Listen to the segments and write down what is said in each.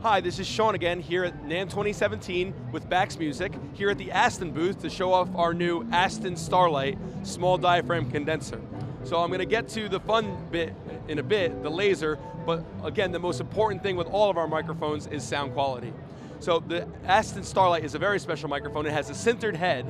Hi, this is Sean again here at NAMM 2017 with Bax Music, here at the Aston booth to show off our new Aston Starlight small diaphragm condenser. So I'm going to get to the fun bit in a bit, the laser, but again, the most important thing with all of our microphones is sound quality. So the Aston Starlight is a very special microphone. It has a sintered head,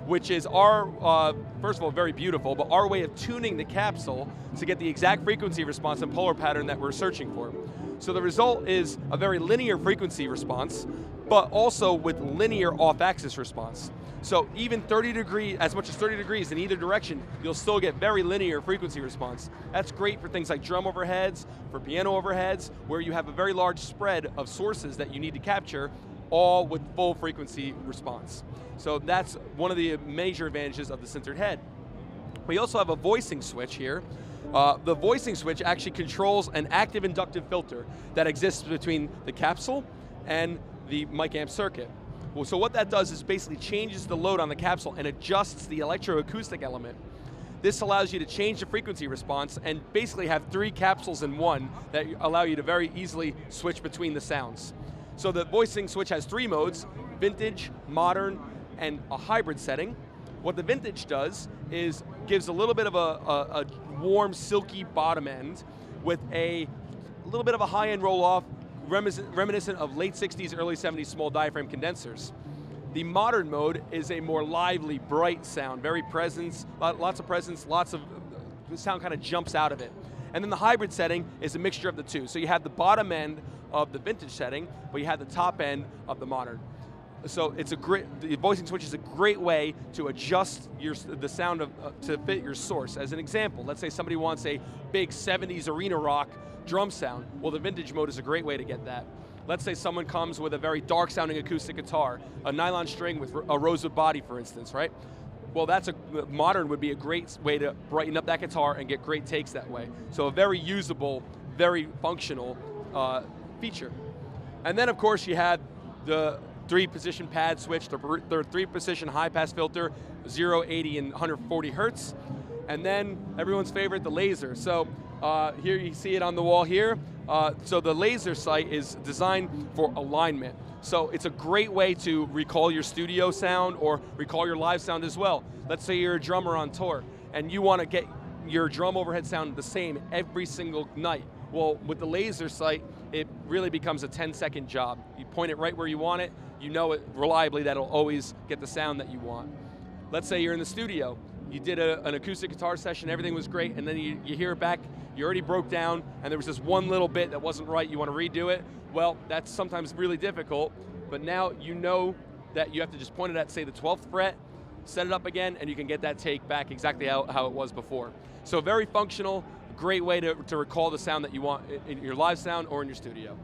which is our, first of all, very beautiful, but our way of tuning the capsule to get the exact frequency response and polar pattern that we're searching for. So the result is a very linear frequency response, but also with linear off-axis response. So even 30 degrees, as much as 30 degrees in either direction, you'll still get very linear frequency response. That's great for things like drum overheads, for piano overheads, where you have a very large spread of sources that you need to capture, all with full frequency response. So that's one of the major advantages of the sintered head. We also have a voicing switch here. The voicing switch actually controls an active inductive filter that exists between the capsule and the mic amp circuit. Well, so what that does is basically changes the load on the capsule and adjusts the electroacoustic element. This allows you to change the frequency response and basically have 3 capsules in one that allow you to very easily switch between the sounds. So the voicing switch has 3 modes: vintage, modern, and a hybrid setting. What the vintage does is gives a little bit of a warm, silky bottom end with a little bit of a high-end roll-off, reminiscent of late 60s, early 70s small diaphragm condensers. The modern mode is a more lively, bright sound, very presence, lots of presence, lots of, the sound kind of jumps out of it. And then the hybrid setting is a mixture of the two. So you have the bottom end of the vintage setting, but you have the top end of the modern. So it's a great, the voicing switch is a great way to adjust the sound to fit your source. As an example, let's say somebody wants a big 70s arena rock drum sound. Well, the vintage mode is a great way to get that. Let's say someone comes with a very dark sounding acoustic guitar, a nylon string with a rosewood body, for instance, right? Well, modern would be a great way to brighten up that guitar and get great takes that way. So a very usable, very functional feature. And then of course you have the 3-position pad switch, the 3-position high-pass filter, 0, 80, and 140 hertz. And then everyone's favorite, the laser. So here you see it on the wall here. So the laser sight is designed for alignment. So it's a great way to recall your studio sound or recall your live sound as well. Let's say you're a drummer on tour and you want to get your drum overhead sound the same every single night. Well, with the laser sight, it really becomes a 10-second job. You point it right where you want it, you know it reliably that it'll always get the sound that you want. Let's say you're in the studio, you did an acoustic guitar session, everything was great, and then you hear it back, you already broke down, and there was this one little bit that wasn't right, you want to redo it. Well, that's sometimes really difficult, but now you know that you have to just point it at, say, the 12th fret, set it up again, and you can get that take back exactly how it was before. So very functional, great way to recall the sound that you want in your live sound or in your studio.